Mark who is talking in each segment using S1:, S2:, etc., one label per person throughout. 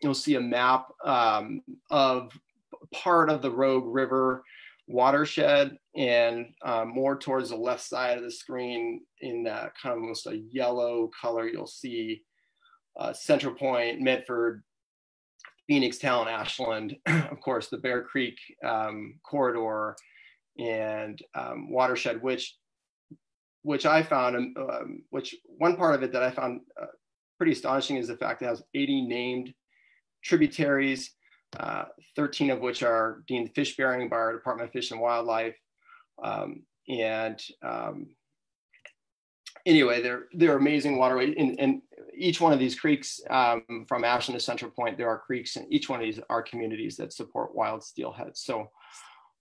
S1: you'll see a map of part of the Rogue River watershed, and more towards the left side of the screen in that kind of almost a yellow color, you'll see Central Point, Medford, Phoenix, Talon, Ashland, of course, the Bear Creek corridor, and Watershed, which I found, which one part of it that I found pretty astonishing is the fact that it has 80 named tributaries, 13 of which are deemed fish bearing by our Department of Fish and Wildlife. Anyway, they're amazing waterways. And each one of these creeks, from Ashland to Central Point, there are creeks, and each one of these are communities that support wild steelhead. So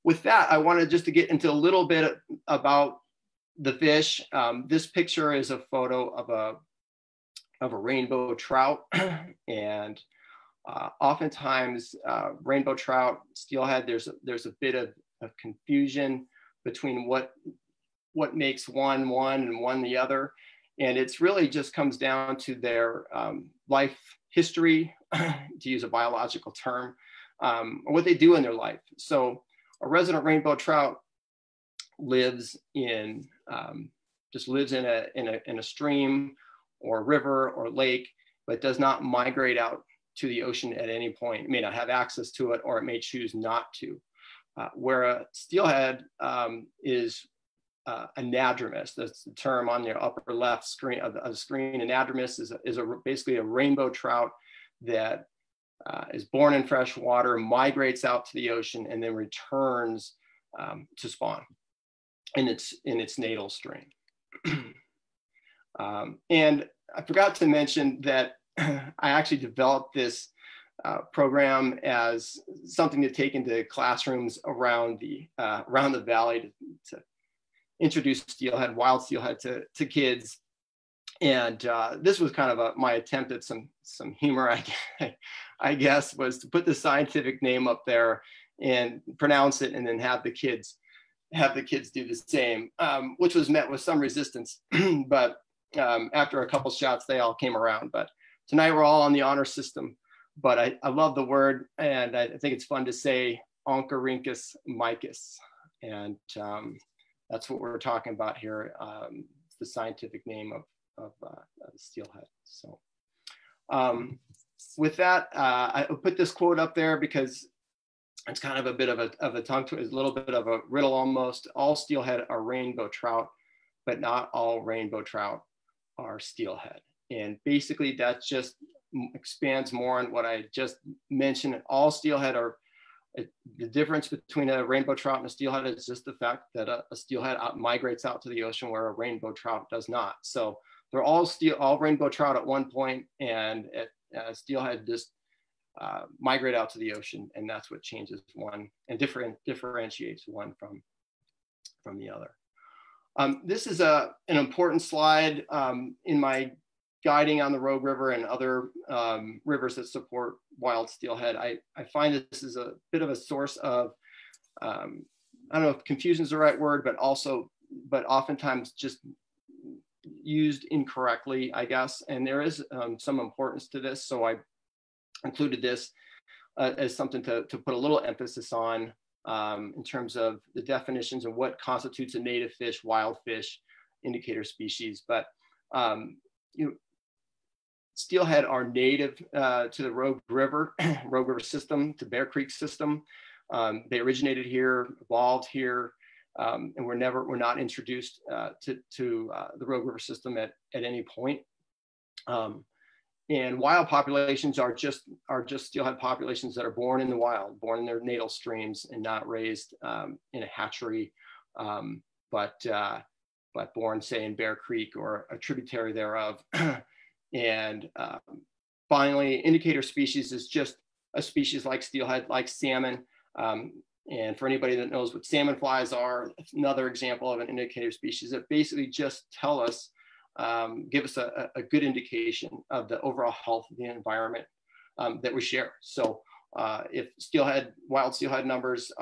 S1: with that, I wanted just to get into a little bit about the fish. This picture is a photo of a rainbow trout, and oftentimes rainbow trout, steelhead, there's a bit of confusion between what makes one and one the other. And it's really just comes down to their life history, to use a biological term, or what they do in their life. So a resident rainbow trout lives in a stream or river or lake, but does not migrate out to the ocean at any point. It may not have access to it, or it may choose not to. Where a steelhead is anadromous, that's the term on the upper left screen of the screen. Anadromous is basically a rainbow trout that is born in fresh water, migrates out to the ocean, and then returns to spawn in its natal stream. And I forgot to mention that I actually developed this program as something to take into classrooms around the valley to introduce steelhead, wild steelhead to kids. And this was kind of my attempt at some humor, I guess, was to put the scientific name up there and pronounce it, and then have the kids do the same, which was met with some resistance. But after a couple shots, they all came around. But tonight we're all on the honor system. But I love the word, and I think it's fun to say Oncorhynchus micus. And that's what we're talking about here. It's the scientific name of steelhead. So with that, I put this quote up there because it's kind of a bit of a tongue twister, a little bit of a riddle almost. All steelhead are rainbow trout, but not all rainbow trout are steelhead. And basically that just expands more on what I just mentioned. All steelhead are, the difference between a rainbow trout and a steelhead is just the fact that a steelhead migrates out to the ocean where a rainbow trout does not. So they're all rainbow trout at one point, and steelhead just migrate out to the ocean, and that's what changes one and differentiates one from the other. This is an important slide in my guiding on the Rogue River and other rivers that support wild steelhead. I find that this is a bit of a source of, I don't know if confusion is the right word, but oftentimes just used incorrectly, I guess. And there is some importance to this. So I included this as something to put a little emphasis on in terms of the definitions and what constitutes a native fish, wild fish, indicator species. But steelhead are native to the Rogue River system, to Bear Creek system. They originated here, evolved here, and were not introduced to the Rogue River system at any point. And wild populations are just steelhead populations that are born in the wild, born in their natal streams, and not raised in a hatchery, but born, say, in Bear Creek or a tributary thereof. And finally, indicator species is just a species like steelhead, like salmon. And for anybody that knows what salmon flies are, it's another example of an indicator species that basically just tell us, give us a good indication of the overall health of the environment that we share. So if wild steelhead numbers,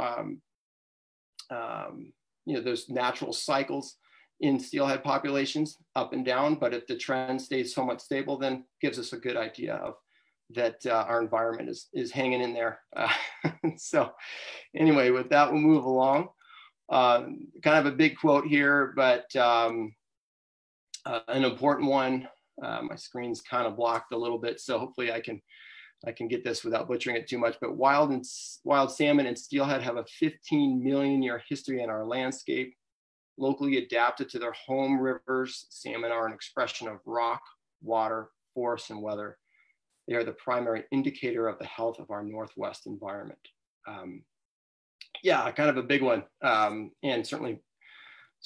S1: there's natural cycles in steelhead populations up and down, but if the trend stays somewhat stable, then gives us a good idea of that our environment is hanging in there. So anyway, with that, we'll move along. Kind of a big quote here, but an important one. My screen's kind of blocked a little bit, so hopefully I can get this without butchering it too much. But wild salmon and steelhead have a 15 million year history in our landscape. Locally adapted to their home rivers, salmon are an expression of rock, water, forest, and weather. They are the primary indicator of the health of our Northwest environment. Yeah, kind of a big one, and certainly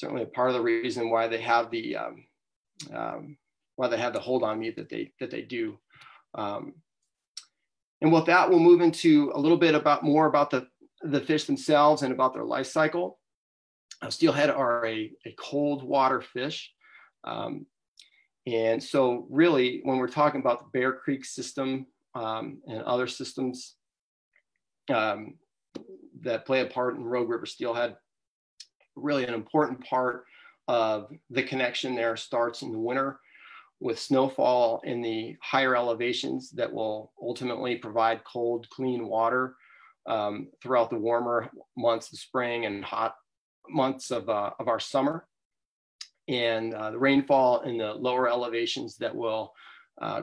S1: a part of the reason why they have the hold on me that they do. And with that, we'll move into a little bit more about the fish themselves and about their life cycle. Steelhead are a cold water fish. And so really, when we're talking about the Bear Creek system and other systems that play a part in Rogue River steelhead, really an important part of the connection there starts in the winter with snowfall in the higher elevations that will ultimately provide cold, clean water throughout the warmer months of spring and hot months of our summer, and the rainfall in the lower elevations that will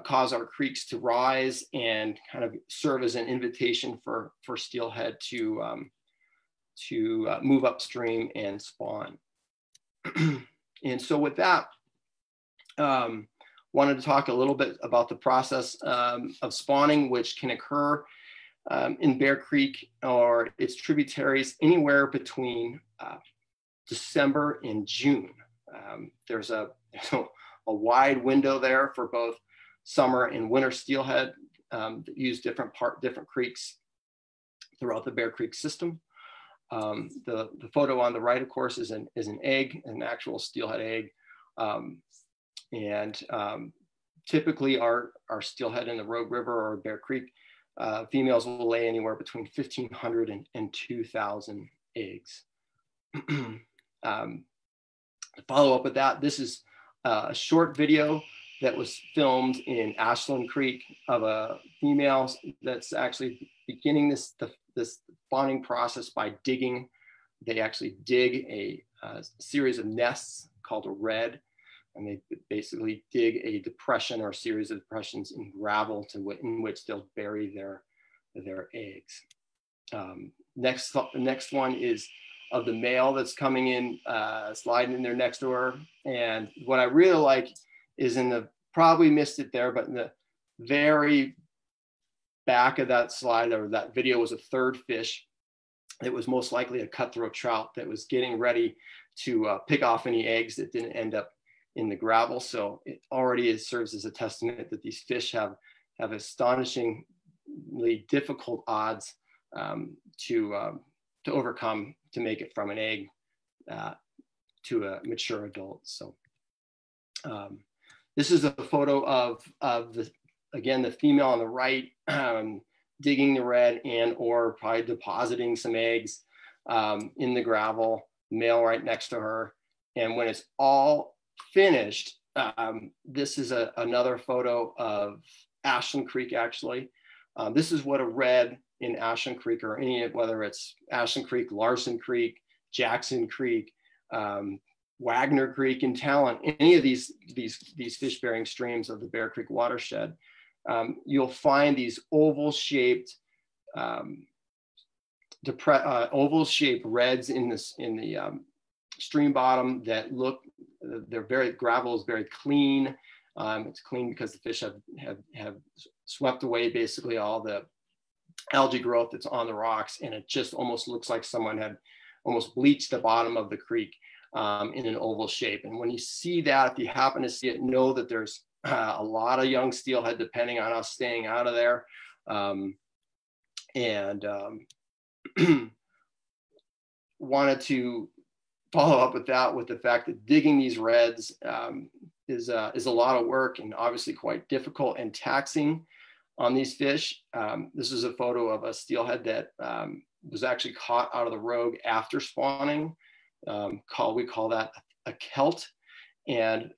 S1: cause our creeks to rise and kind of serve as an invitation for steelhead to move upstream and spawn. And so with that, wanted to talk a little bit about the process of spawning, which can occur in Bear Creek or its tributaries anywhere between December and June. There's a wide window there for both summer and winter steelhead that use different creeks throughout the Bear Creek system. The photo on the right, of course, is an egg, an actual steelhead egg. Typically our steelhead in the Rogue River or Bear Creek, females will lay anywhere between 1,500 and 2,000 eggs. To follow up with that, this is a short video that was filmed in Ashland Creek of a female that's actually beginning this spawning process by digging. They actually dig a series of nests called a red, and they basically dig a depression or a series of depressions in gravel in which they'll bury their eggs. Next one is of the male that's coming in, sliding in there next door. And what I really like is probably missed it there, but in the very back of that slide or that video was a third fish. It was most likely a cutthroat trout that was getting ready to pick off any eggs that didn't end up in the gravel. So it already serves as a testament that these fish have astonishingly difficult odds to overcome to make it from an egg to a mature adult. So this is a photo of the female on the right digging the red and or probably depositing some eggs in the gravel, male right next to her. And when it's all finished, this is another photo of Ashland Creek, actually. This is what a red in Ashland Creek, or whether it's Ashland Creek, Larson Creek, Jackson Creek, Wagner Creek, and Talent, any of these fish-bearing streams of the Bear Creek watershed, you'll find these oval-shaped reds in the stream bottom that gravel is very clean. It's clean because the fish have swept away basically all the algae growth that's on the rocks, and it just almost looks like someone had almost bleached the bottom of the creek in an oval shape. And when you see that, if you happen to see it, know that there's a lot of young steelhead depending on us staying out of there. Wanted to follow up with that with the fact that digging these reds is a lot of work and obviously quite difficult and taxing on these fish. This is a photo of a steelhead that was actually caught out of the Rogue after spawning. We call that a kelt. And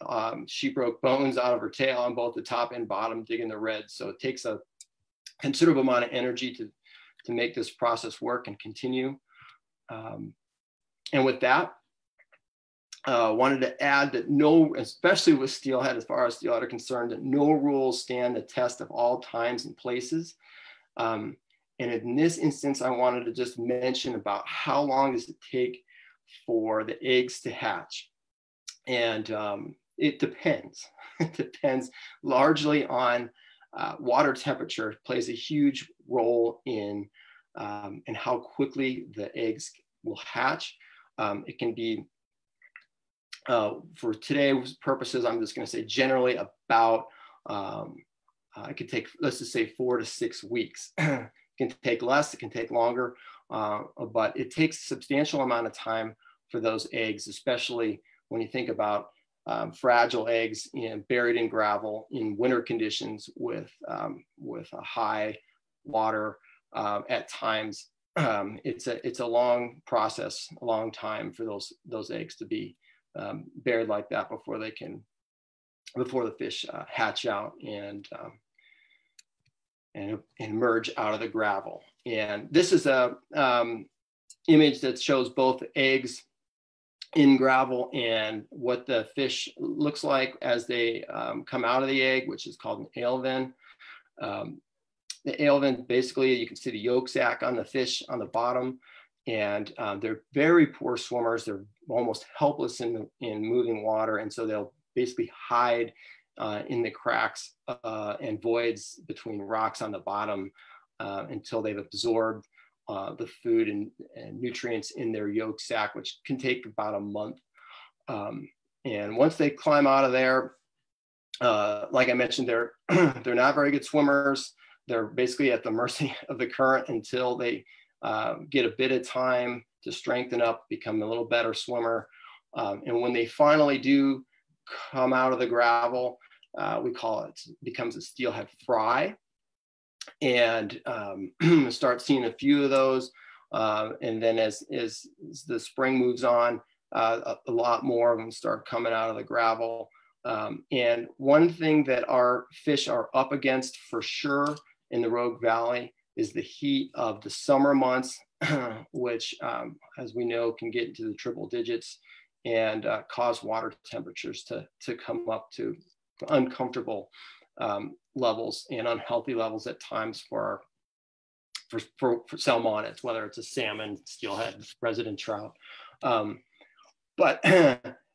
S1: she broke bones out of her tail on both the top and bottom digging the reds. So it takes a considerable amount of energy to make this process work and continue. And with that, wanted to add that especially with steelhead, as far as steelhead are concerned, that no rules stand the test of all times and places. And in this instance, I wanted to just mention about how long does it take for the eggs to hatch. And it depends. It depends largely on water temperature. It plays a huge role in how quickly the eggs will hatch. It can be, for today's purposes, I'm just going to say generally about, it could take, let's just say 4 to 6 weeks. It can take less, it can take longer, but it takes a substantial amount of time for those eggs, especially when you think about fragile eggs buried in gravel in winter conditions with a high water at times. It's a long process, a long time for those eggs to be buried like that before the fish hatch out and emerge out of the gravel. And this is a image that shows both eggs in gravel and what the fish looks like as they come out of the egg, which is called an alevin. The alevin, basically, you can see the yolk sac on the fish on the bottom, and they're very poor swimmers. They're almost helpless in moving water, and so they'll basically hide in the cracks and voids between rocks on the bottom until they've absorbed the food and nutrients in their yolk sac, which can take about a month. And once they climb out of there, like I mentioned, they're not very good swimmers. They're basically at the mercy of the current until they get a bit of time to strengthen up, become a little better swimmer. And when they finally do come out of the gravel, we call it, becomes a steelhead fry. And start seeing a few of those. And then as the spring moves on, a lot more of them start coming out of the gravel. And one thing that our fish are up against for sure in the Rogue Valley is the heat of the summer months, which, as we know, can get into the triple digits and cause water temperatures to come up to uncomfortable levels and unhealthy levels at times for salmonids, whether it's a salmon, steelhead, resident trout. But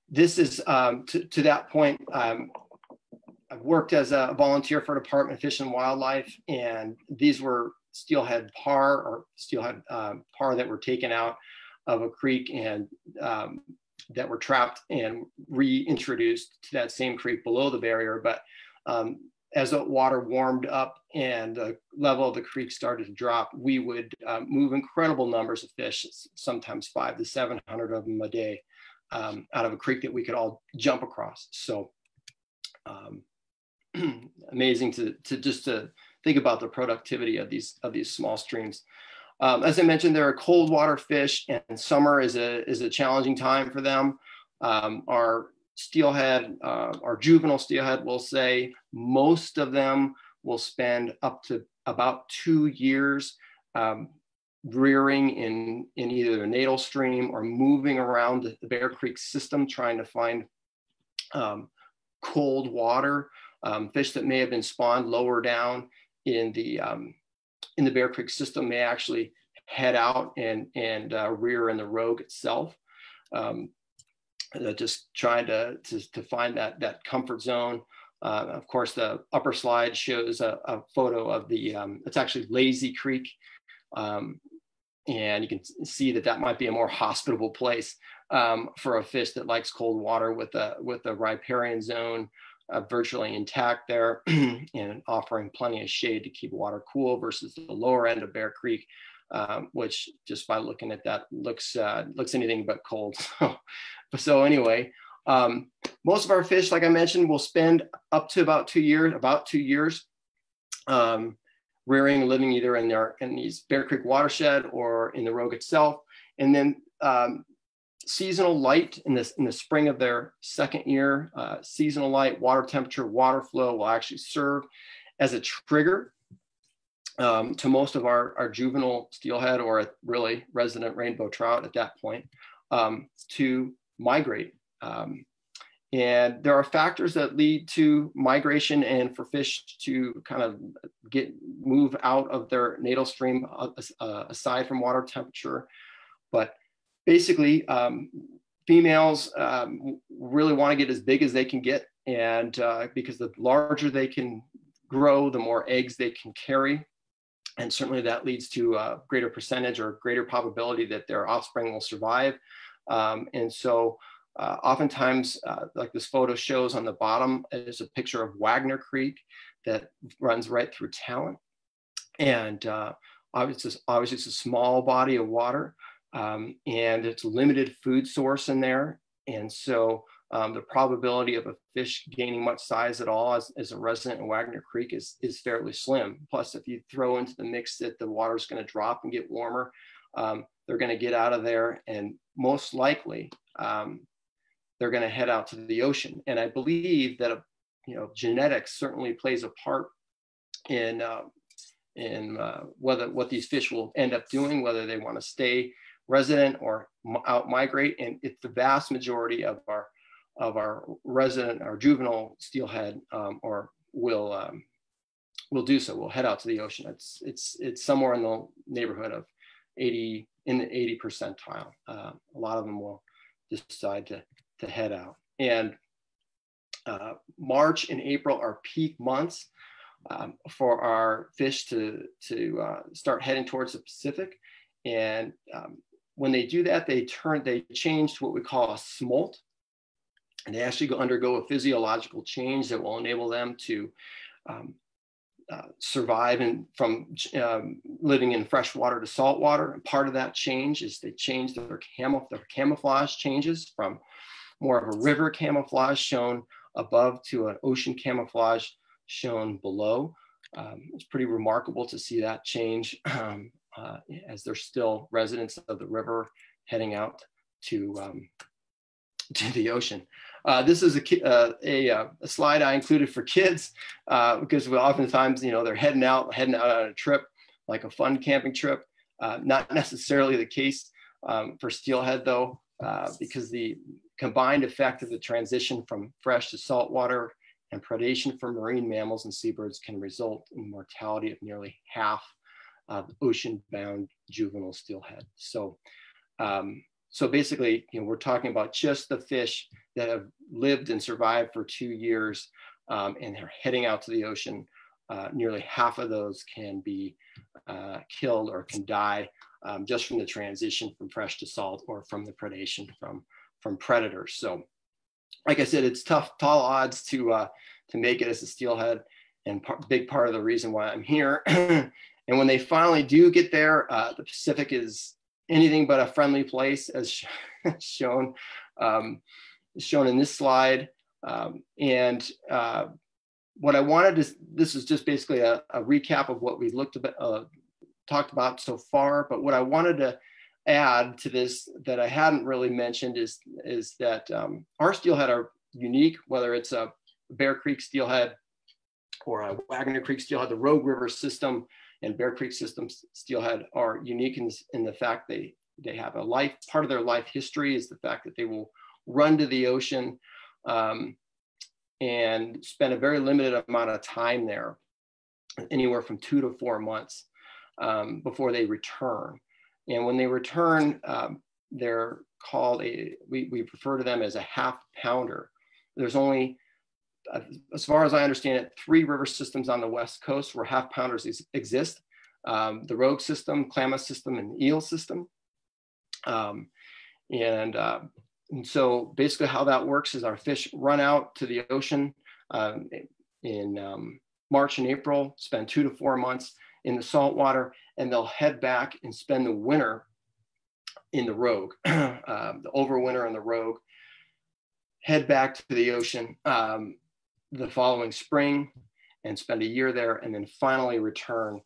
S1: this is, to that point, I've worked as a volunteer for Department of Fish and Wildlife, and these were steelhead par that were taken out of a creek and that were trapped and reintroduced to that same creek below the barrier. But as the water warmed up and the level of the creek started to drop, we would move incredible numbers of fish, sometimes 500 to 700 of them a day, out of a creek that we could all jump across. So amazing to think about the productivity of these small streams. As I mentioned, they're a cold water fish, and summer is a challenging time for them. Our steelhead, our juvenile steelhead, will say most of them will spend up to about 2 years rearing in either a natal stream or moving around the Bear Creek system, trying to find cold water. Fish that may have been spawned lower down in the Bear Creek system may actually head out and rear in the Rogue itself. Just trying to find that comfort zone. Of course, the upper slide shows a photo of it's actually Lazy Creek. And you can see that might be a more hospitable place for a fish that likes cold water, with the riparian zone virtually intact there and offering plenty of shade to keep water cool, versus the lower end of Bear Creek, which just by looking at that looks anything but cold. So anyway, most of our fish, like I mentioned, will spend up to about 2 years, rearing, living either in these Bear Creek watershed or in the Rogue itself. And then seasonal light in the spring of their second year, seasonal light, water temperature, water flow will actually serve as a trigger to most of our juvenile steelhead, or really resident rainbow trout at that point, to migrate. And there are factors that lead to migration and for fish to kind of move out of their natal stream aside from water temperature. But basically, females really want to get as big as they can get. And because the larger they can grow, the more eggs they can carry. And certainly that leads to a greater percentage or greater probability that their offspring will survive. And so oftentimes, like this photo shows on the bottom, is a picture of Wagner Creek that runs right through Talent. And obviously it's a small body of water, and it's a limited food source in there. And so the probability of a fish gaining much size at all as a resident in Wagner Creek is fairly slim. Plus, if you throw into the mix that the water is going to drop and get warmer, they're going to get out of there, and most likely they're going to head out to the ocean. And I believe that genetics certainly plays a part in what these fish will end up doing, whether they want to stay resident or out migrate. And it's the vast majority of our resident, our juvenile steelhead, or will do so. Will head out to the ocean. It's somewhere in the neighborhood of 80 in the 80 percentile. A lot of them will decide to head out. And March and April are peak months for our fish to start heading towards the Pacific. And when they do that, they change to what we call a smolt. And they actually undergo a physiological change that will enable them to survive from living in fresh water to salt water. And part of that change is they change their camouflage changes from more of a river camouflage shown above to an ocean camouflage shown below. It's pretty remarkable to see that change as they're still residents of the river heading out to the ocean. This is a slide I included for kids because oftentimes, they're heading out on a trip, like a fun camping trip. Not necessarily the case for steelhead though, because the combined effect of the transition from fresh to saltwater and predation for marine mammals and seabirds can result in mortality of nearly half of ocean-bound juvenile steelhead. So basically, we're talking about just the fish that have lived and survived for 2 years and are heading out to the ocean. Nearly half of those can be killed or can die just from the transition from fresh to salt or from the predation from predators. So, like I said, it's tall odds to make it as a steelhead, and big part of the reason why I'm here. And when they finally do get there, the Pacific is anything but a friendly place, as shown in this slide. And what I wanted to, this is just basically a recap of what we talked about so far. But what I wanted to add to this that I hadn't really mentioned is that our steelhead are unique, whether it's a Bear Creek steelhead or a Wagner Creek steelhead. The Rogue River system and Bear Creek system steelhead are unique in the fact they have a life, part of their life history is the fact that they will run to the ocean and spend a very limited amount of time there, anywhere from 2 to 4 months before they return. And when they return, they're called we refer to them as a half pounder. There's only, as far as I understand it, 3 river systems on the West Coast where half pounders exist. The Rogue system, Klamath system, and Eel system. And so basically how that works is our fish run out to the ocean in March and April, spend 2 to 4 months in the saltwater, and they'll head back and spend the winter in the Rogue, the overwinter in the Rogue, head back to the ocean the following spring and spend a year there, and then finally return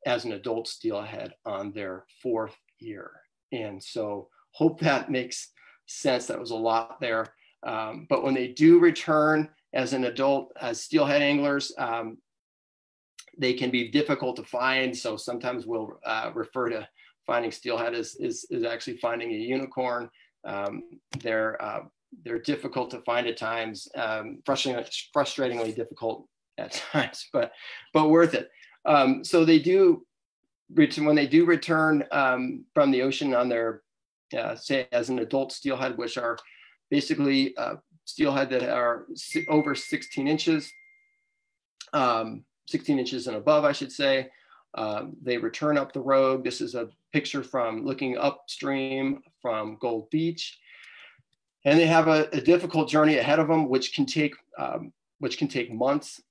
S1: as an adult steelhead on their 4th year. And so hope that makes sense. That was a lot there. But when they do return as an adult, as steelhead anglers, They can be difficult to find. So sometimes we'll refer to finding steelhead as actually finding a unicorn. They're difficult to find at times, frustratingly difficult at times, but worth it. So they do, when they do return from the ocean on their, say as an adult steelhead, which are basically steelhead that are over 16 inches, 16 inches and above, I should say. They return up the road. This is a picture from looking upstream from Gold Beach. And they have a difficult journey ahead of them, which can take months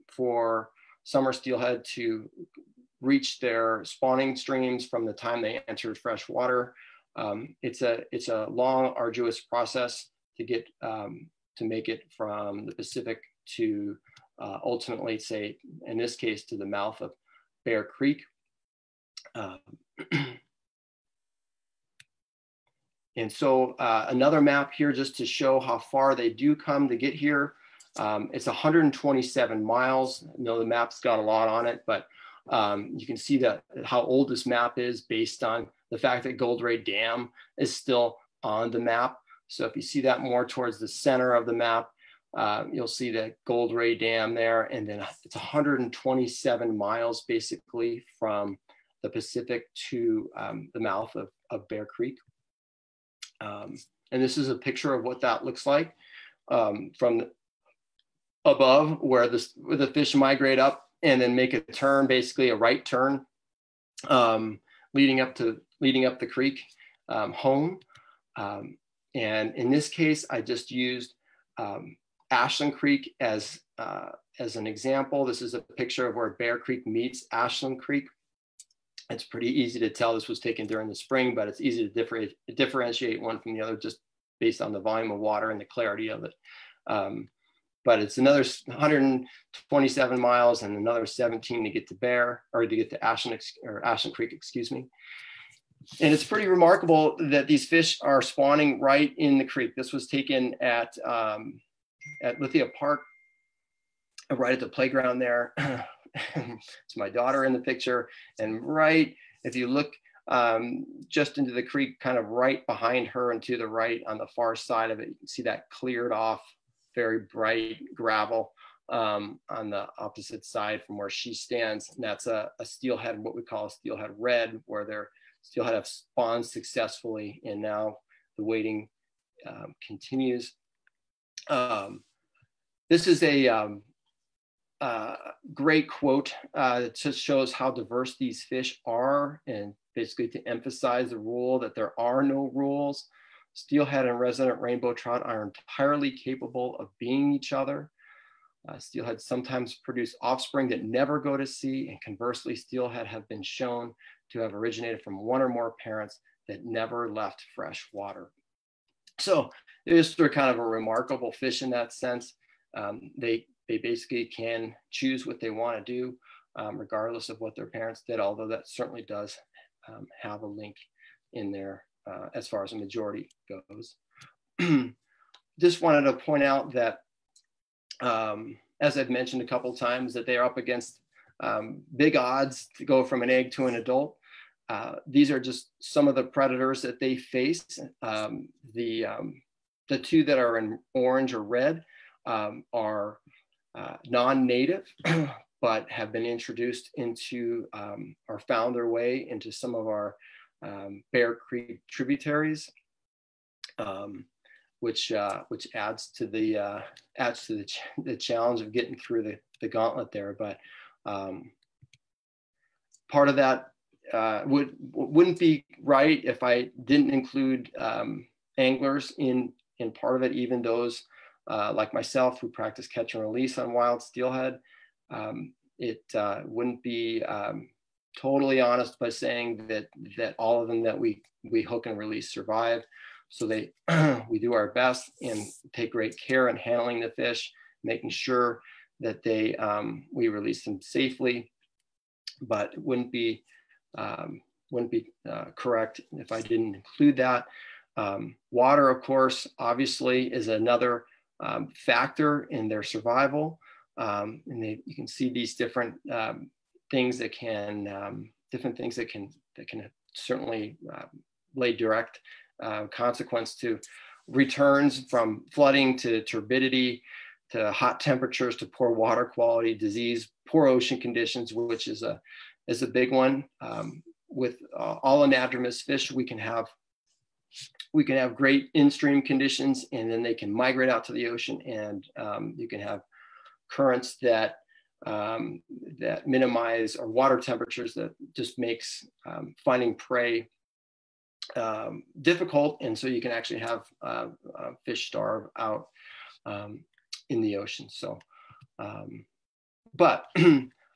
S1: for summer steelhead to reach their spawning streams from the time they entered fresh water. It's a long, arduous process to get to make it from the Pacific to ultimately, say, in this case, to the mouth of Bear Creek. And so another map here just to show how far they do come to get here. It's 127 miles. I know the map's got a lot on it, but you can see that how old this map is based on the fact that Gold Ray Dam is still on the map. So if you see that more towards the center of the map, you'll see the Gold Ray Dam there, and then it's 127 miles basically from the Pacific to the mouth of Bear Creek. And this is a picture of what that looks like from above, where the fish migrate up and then make a turn, basically a right turn, leading up the creek home. And in this case, I just used Ashland Creek as an example. This is a picture of where Bear Creek meets Ashland Creek. It's pretty easy to tell this was taken during the spring, but it's easy to differentiate one from the other just based on the volume of water and the clarity of it. But it's another 127 miles and another 17 to get to Bear, or to get to Ashland Creek, excuse me. And it's pretty remarkable that these fish are spawning right in the creek. This was taken at Lithia Park, right at the playground there. It's my daughter in the picture. And right, if you look just into the creek, kind of right behind her and to the right on the far side of it, you can see that cleared off, very bright gravel on the opposite side from where she stands. And that's a steelhead, what we call a steelhead red, where their steelhead have spawned successfully. And now the waiting continues. This is a great quote that just shows how diverse these fish are, and basically to emphasize the rule that there are no rules. Steelhead and resident rainbow trout are entirely capable of being each other. Steelhead sometimes produce offspring that never go to sea, and conversely, steelhead have been shown to have originated from one or more parents that never left fresh water. So they're kind of a remarkable fish in that sense. They basically can choose what they want to do, regardless of what their parents did, although that certainly does have a link in there as far as a majority goes. Just wanted to point out that, as I've mentioned a couple of times, that they are up against big odds to go from an egg to an adult. These are just some of the predators that they face. The two that are in orange or red are non-native, but have been introduced into or found their way into some of our Bear Creek tributaries, which adds to the challenge of getting through the gauntlet there. But part of that wouldn't be right if I didn't include anglers in part of it, even those like myself who practice catch and release on wild steelhead. It wouldn't be totally honest by saying that all of them that we hook and release survive. So we do our best and take great care in handling the fish, making sure that we release them safely. But it wouldn't be correct if I didn't include that. Water, of course, obviously is another factor in their survival. And you can see these different things that can certainly lay direct consequence to returns, from flooding to turbidity, to hot temperatures, to poor water quality, disease, poor ocean conditions, which is a big one. With all anadromous fish, we can have great in-stream conditions, and then they can migrate out to the ocean, and you can have currents that minimize, or water temperatures that just makes finding prey difficult, and so you can actually have fish starve out in the ocean. So, but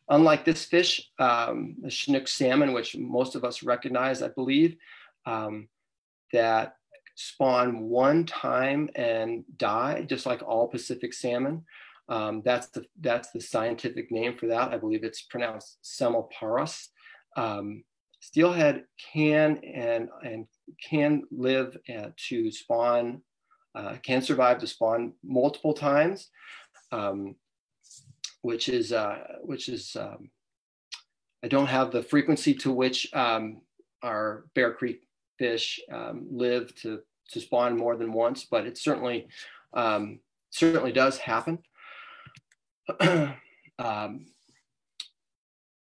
S1: unlike this fish, the Chinook salmon, which most of us recognize, I believe, that spawn one time and die, just like all Pacific salmon. That's the scientific name for that. I believe it's pronounced semelparus. Steelhead can live to spawn, can survive to spawn multiple times, which is I don't have the frequency to which our Bear Creek fish live to spawn more than once, but it certainly does happen.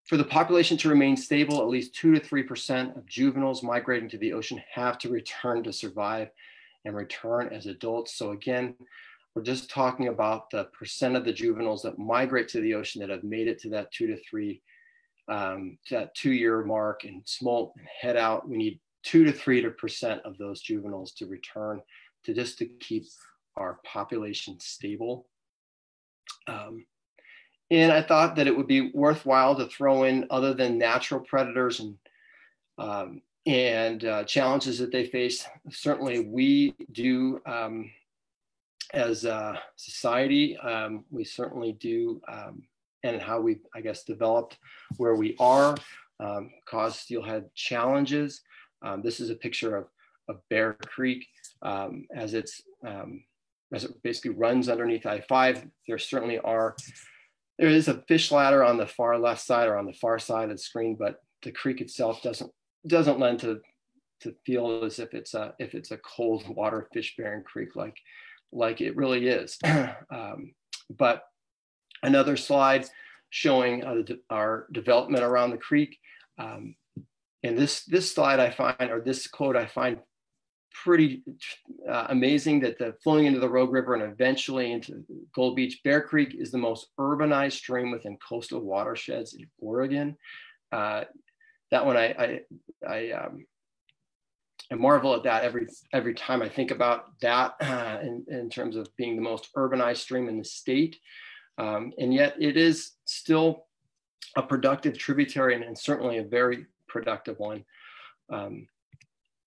S1: For the population to remain stable, at least 2 to 3% of juveniles migrating to the ocean have to return to survive and return as adults. So again, we're just talking about the percent of the juveniles that migrate to the ocean that have made it to that 2 to 3, that 2-year mark and smolt and head out. We need 2 to 3% of those juveniles to return to keep our population stable. And I thought that it would be worthwhile to throw in, other than natural predators and challenges that they face. Certainly we do, as a society, we certainly do, and how we, I guess, developed where we are, cause steelhead challenges. This is a picture of Bear Creek as it basically runs underneath I-5. There is a fish ladder on the far left side, or on the far side of the screen, but the creek itself doesn't lend to feel as if it's a cold water fish bearing creek like it really is. But another slide showing our development around the creek. And this slide I find, or this quote I find pretty amazing, that the flowing into the Rogue River and eventually into Gold Beach, Bear Creek is the most urbanized stream within coastal watersheds in Oregon. That one I marvel at that every time I think about that in terms of being the most urbanized stream in the state. And yet it is still a productive tributary, and certainly a very productive one.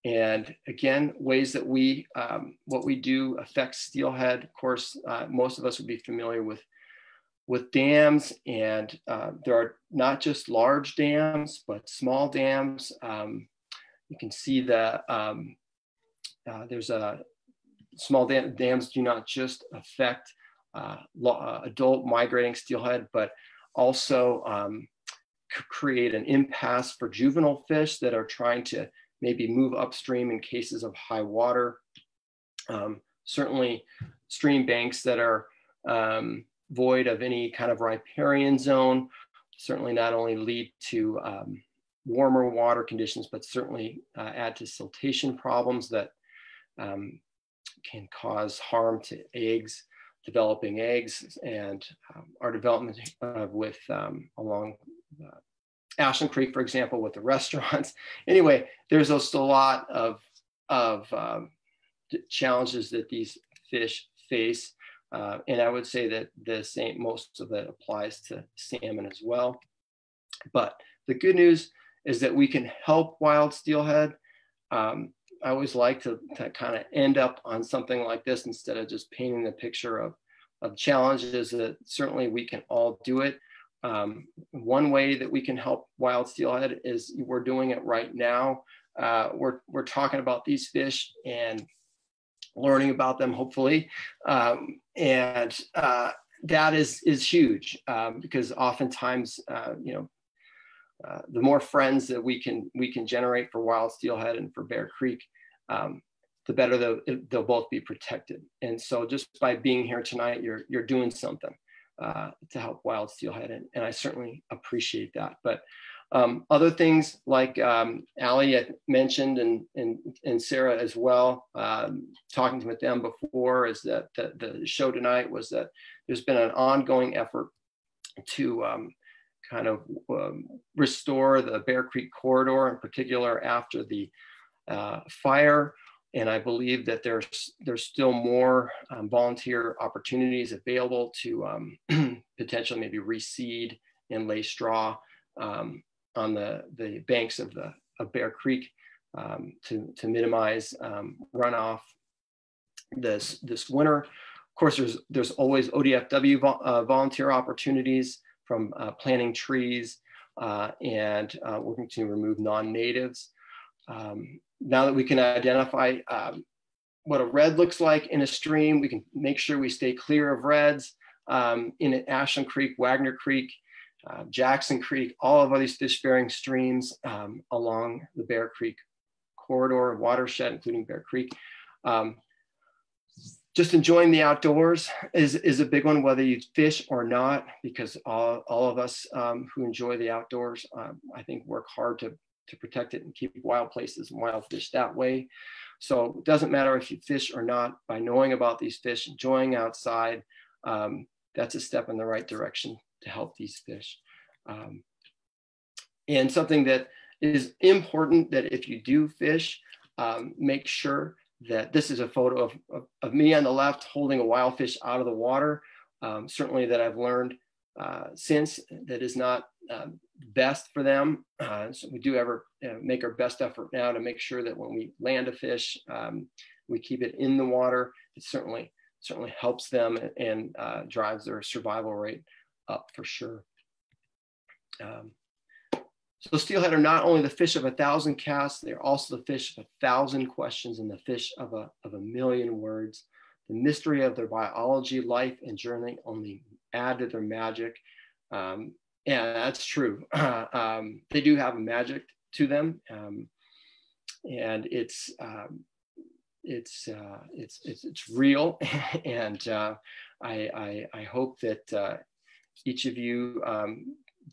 S1: And again, ways that what we do affects steelhead. Of course, most of us would be familiar with dams, and there are not just large dams, but small dams. You can see that there's small dams do not just affect adult migrating steelhead, but also create an impasse for juvenile fish that are trying to maybe move upstream in cases of high water. Certainly stream banks that are void of any kind of riparian zone certainly not only lead to warmer water conditions, but certainly add to siltation problems that can cause harm to developing eggs, and our development with along Ashland Creek, for example, with the restaurants. Anyway, there's just a lot of challenges that these fish face. And I would say that most of it applies to salmon as well. But the good news is that we can help wild steelhead. I always like to kind of end up on something like this instead of just painting the picture of challenges, that certainly we can all do it. One way that we can help wild steelhead is we're doing it right now. We're talking about these fish and learning about them, hopefully, and that is huge, because oftentimes, the more friends that we can generate for wild steelhead and for Bear Creek, the better they'll both be protected. And so just by being here tonight, you're doing something to help wild steelhead, and I certainly appreciate that. But other things like Allie had mentioned, and Sarah as well, talking with them before, is that the show tonight was that there's been an ongoing effort to kind of restore the Bear Creek corridor, in particular after the fire. And I believe that there's still more volunteer opportunities available to potentially maybe reseed and lay straw on the banks of Bear Creek to minimize runoff this winter. Of course, there's always ODFW volunteer opportunities, from planting trees and working to remove non-natives. Now that we can identify what a red looks like in a stream, we can make sure we stay clear of reds in Ashland Creek, Wagner Creek, Jackson Creek, all of these fish-bearing streams along the Bear Creek corridor, watershed, including Bear Creek. Just enjoying the outdoors is a big one, whether you fish or not, because all of us who enjoy the outdoors, I think, work hard to protect it and keep wild places and wild fish that way. So it doesn't matter if you fish or not, by knowing about these fish, enjoying outside, that's a step in the right direction to help these fish. And something that is important, that if you do fish, make sure that this is a photo of me on the left holding a wild fish out of the water. Certainly that I've learned since that is not best for them. So we do ever make our best effort now to make sure that when we land a fish, we keep it in the water. It certainly helps them and drives their survival rate up for sure. So steelhead are not only the fish of 1,000 casts, they're also the fish of 1,000 questions and the fish of a million words. The mystery of their biology, life, and journey only add to their magic. Yeah, that's true. They do have a magic to them, and it's real. And I hope that each of you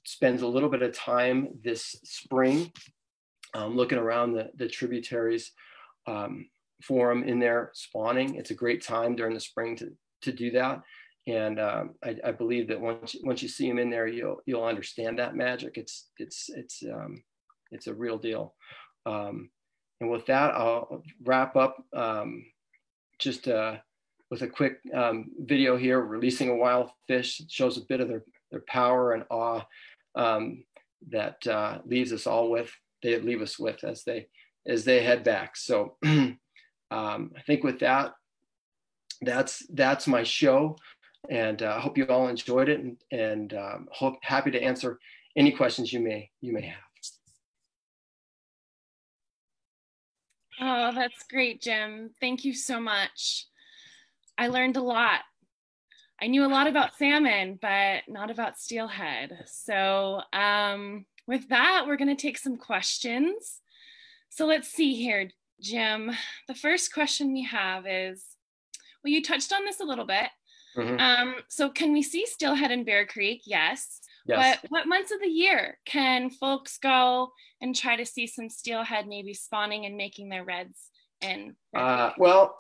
S1: spends a little bit of time this spring looking around the tributaries for them in there spawning. It's a great time during the spring to do that. And I believe that once you see them in there, you'll understand that magic. It's a real deal. And with that, I'll wrap up just with a quick video here, releasing a wild fish. It shows a bit of their power and awe that leaves us all with. They leave us with as they head back. So I think with that, that's my show. And I hope you all enjoyed it, and happy to answer any questions you may have.
S2: Oh, that's great, Jim. Thank you so much. I learned a lot. I knew a lot about salmon, but not about steelhead. So with that, we're going to take some questions. So let's see here, Jim. The first question we have is, well, you touched on this a little bit. Mm-hmm. So can we see steelhead in Bear Creek? Yes. But what months of the year can folks go and try to see some steelhead maybe spawning and making their reds in?
S1: Well,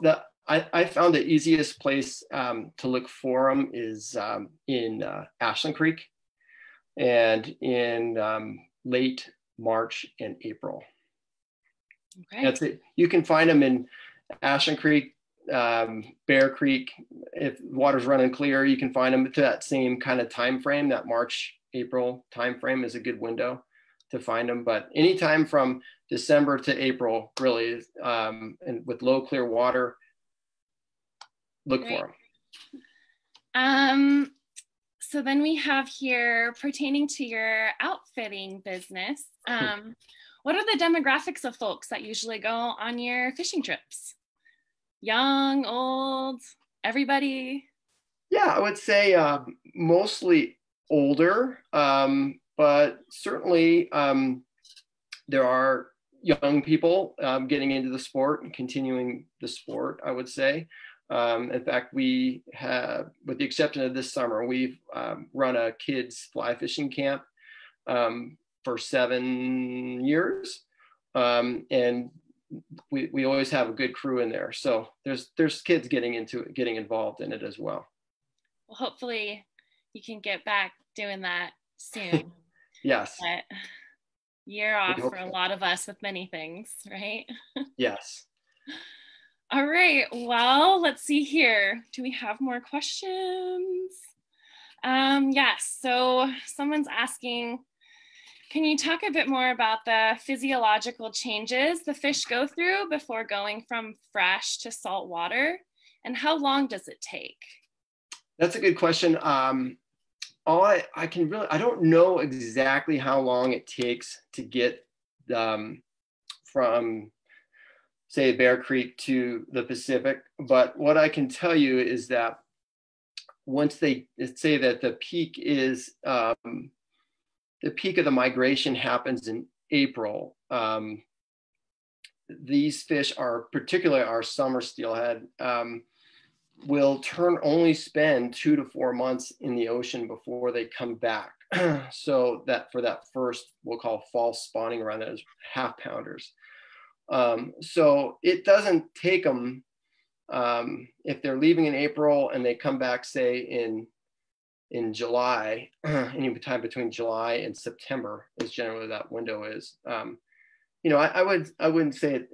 S1: I found the easiest place to look for them is in Ashland Creek, and in late March and April. Okay. That's it. You can find them in Ashland Creek, Bear Creek. If water's running clear, you can find them to that same kind of time frame. That March, April time frame is a good window to find them. But anytime from December to April, really, and with low clear water, look for them.
S2: So then we have here, pertaining to your outfitting business, what are the demographics of folks that usually go on your fishing trips? Young, old, everybody?
S1: Yeah, I would say mostly older, but certainly there are young people getting into the sport and continuing the sport, I would say. In fact, we have, with the exception of this summer, we've run a kids fly fishing camp for 7 years. And we always have a good crew in there. So there's kids getting into it, getting involved in it as well.
S2: Well, hopefully you can get back doing that soon.
S1: Yes.
S2: But year off for a lot of us with many things, right?
S1: Yes.
S2: All right, well, let's see here. Do we have more questions? Yes, so someone's asking, can you talk a bit more about the physiological changes the fish go through before going from fresh to salt water? And how long does it take?
S1: That's a good question. All I can really, I don't know exactly how long it takes to get from, say, Bear Creek to the Pacific. But what I can tell you is that once they say that the peak of the migration happens in April, these fish particularly our summer steelhead, will only spend 2 to 4 months in the ocean before they come back. So that for that first, we'll call false spawning run, that is half pounders. So it doesn't take them, if they're leaving in April and they come back, say in July, any time between July and September is generally that window is. I wouldn't say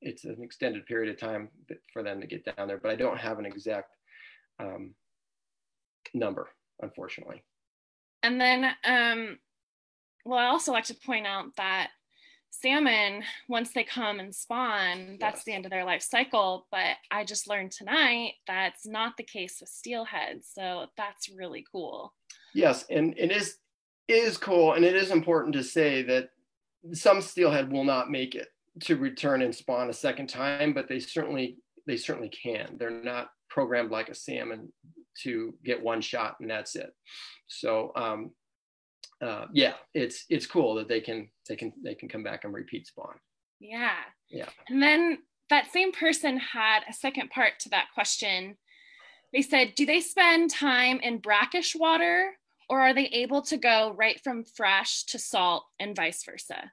S1: it's an extended period of time for them to get down there, but I don't have an exact number, unfortunately.
S2: And then, well, I also like to point out that salmon, once they come and spawn, that's the end of their life cycle. But I just learned tonight that's not the case with steelhead. So that's really cool.
S1: Yes, and it is cool, and it is important to say that some steelhead will not make it to return and spawn a second time, but they certainly can. They're not programmed like a salmon to get one shot and that's it. So yeah, it's cool that they can come back and repeat spawn.
S2: Yeah.
S1: Yeah.
S2: And then that same person had a second part to that question. They said, do they spend time in brackish water, or are they able to go right from fresh to salt and vice versa?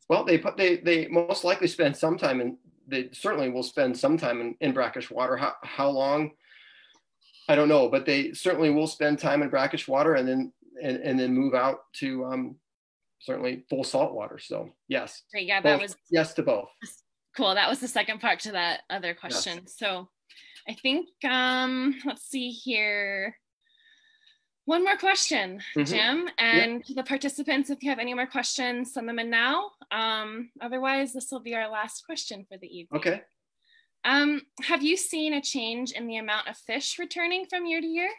S1: Well, they most likely spend some time they certainly will spend some time in brackish water. How long, I don't know, but they certainly will spend time in brackish water and then move out to certainly full salt water. So yes.
S2: Great. Yeah,
S1: both,
S2: that was
S1: yes to both.
S2: Cool. That was the second part to that other question. Yes. So I think let's see here. One more question, Jim, and to the participants, if you have any more questions, send them in now. Otherwise, this will be our last question for the evening.
S1: Okay.
S2: Have you seen a change in the amount of fish returning from year to year?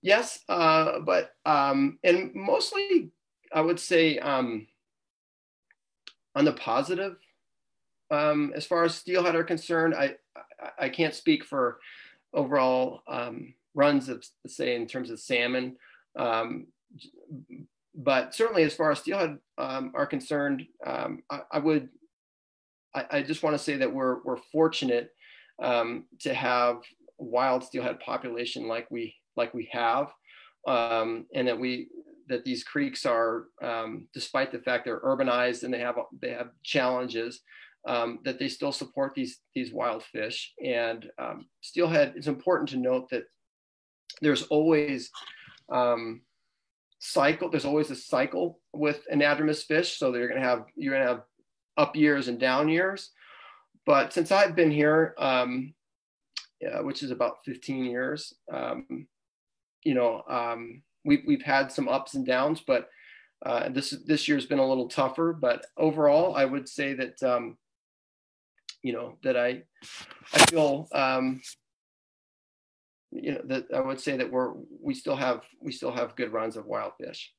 S1: Yes, but and mostly I would say on the positive. As far as steelhead are concerned, I can't speak for overall runs of, say, in terms of salmon, but certainly as far as steelhead are concerned, I just want to say that we're fortunate to have wild steelhead population like we have, and that these creeks are, despite the fact they're urbanized and they have challenges, that they still support these wild fish. And steelhead, it's important to note that there's always there's always a cycle with anadromous fish. So you're gonna have up years and down years. But since I've been here, which is about 15 years, we've had some ups and downs, but this year's been a little tougher. But overall, I would say that that I feel that I would say that we still have good runs of wild fish.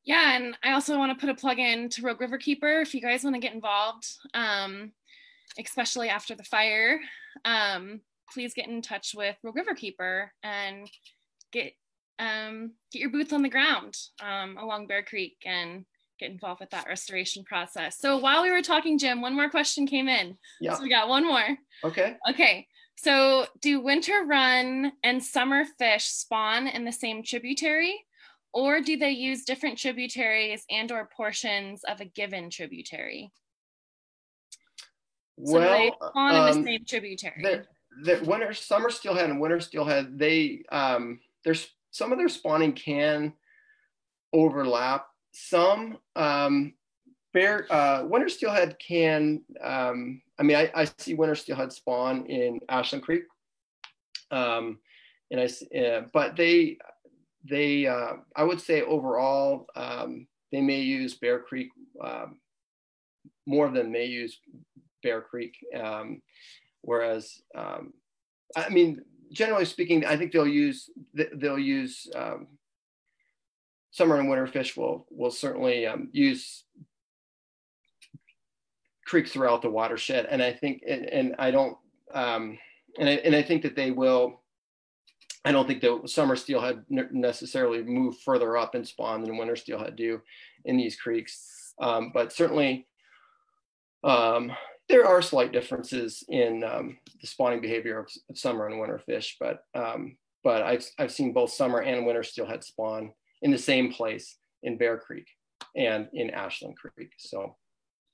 S2: Yeah, and I also want to put a plug in to Rogue River Keeper if you guys want to get involved. especially after the fire, please get in touch with Rogue Riverkeeper and get your boots on the ground along Bear Creek and get involved with that restoration process. So while we were talking, Jim, one more question came in.
S1: Yeah.
S2: So we got one more.
S1: Okay.
S2: Okay. So do winter run and summer fish spawn in the same tributary, or do they use different tributaries and or portions of a given tributary? So
S1: Well,
S2: do they spawn in the same tributary?
S1: The summer steelhead and winter steelhead, there's some of their spawning can overlap. Some winter steelhead can. I mean, I see winter steelhead spawn in Ashland Creek, but I would say overall they may use Bear Creek more than they use Bear Creek, whereas I mean, generally speaking, I think they'll use summer and winter fish will certainly use creeks throughout the watershed, and I think I think that they will. I don't think the summer steelhead necessarily move further up and spawn than winter steelhead do in these creeks, but certainly there are slight differences in the spawning behavior of summer and winter fish, but I've seen both summer and winter steelhead spawn in the same place in Bear Creek and in Ashland Creek. So,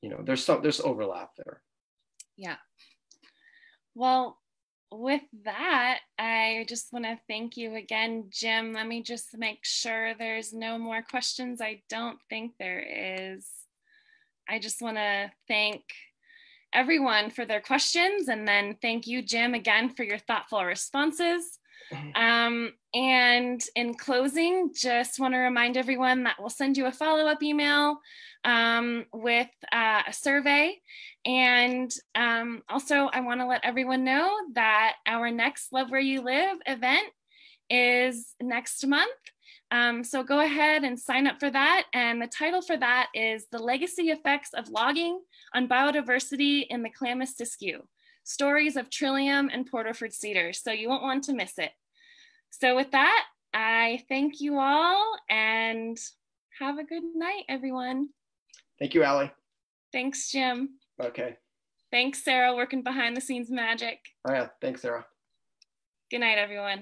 S1: you know, there's overlap there.
S2: Yeah. Well, with that, I just want to thank you again, Jim. Let me just make sure there's no more questions. I don't think there is. I just want to thank everyone for their questions, and then thank you, Jim, again for your thoughtful responses. And in closing, just want to remind everyone that we'll send you a follow-up email with a survey. And also, I want to let everyone know that our next Love Where You Live event is next month. So go ahead and sign up for that. And the title for that is The Legacy Effects of Logging on Biodiversity in the Klamath-Siskiyou, Stories of Trillium and Porterford Cedars. So you won't want to miss it. So with that, I thank you all and have a good night, everyone.
S1: Thank you, Allie.
S2: Thanks, Jim.
S1: Okay.
S2: Thanks, Sarah, working behind the scenes magic.
S1: Oh yeah, thanks, Sarah.
S2: Good night, everyone.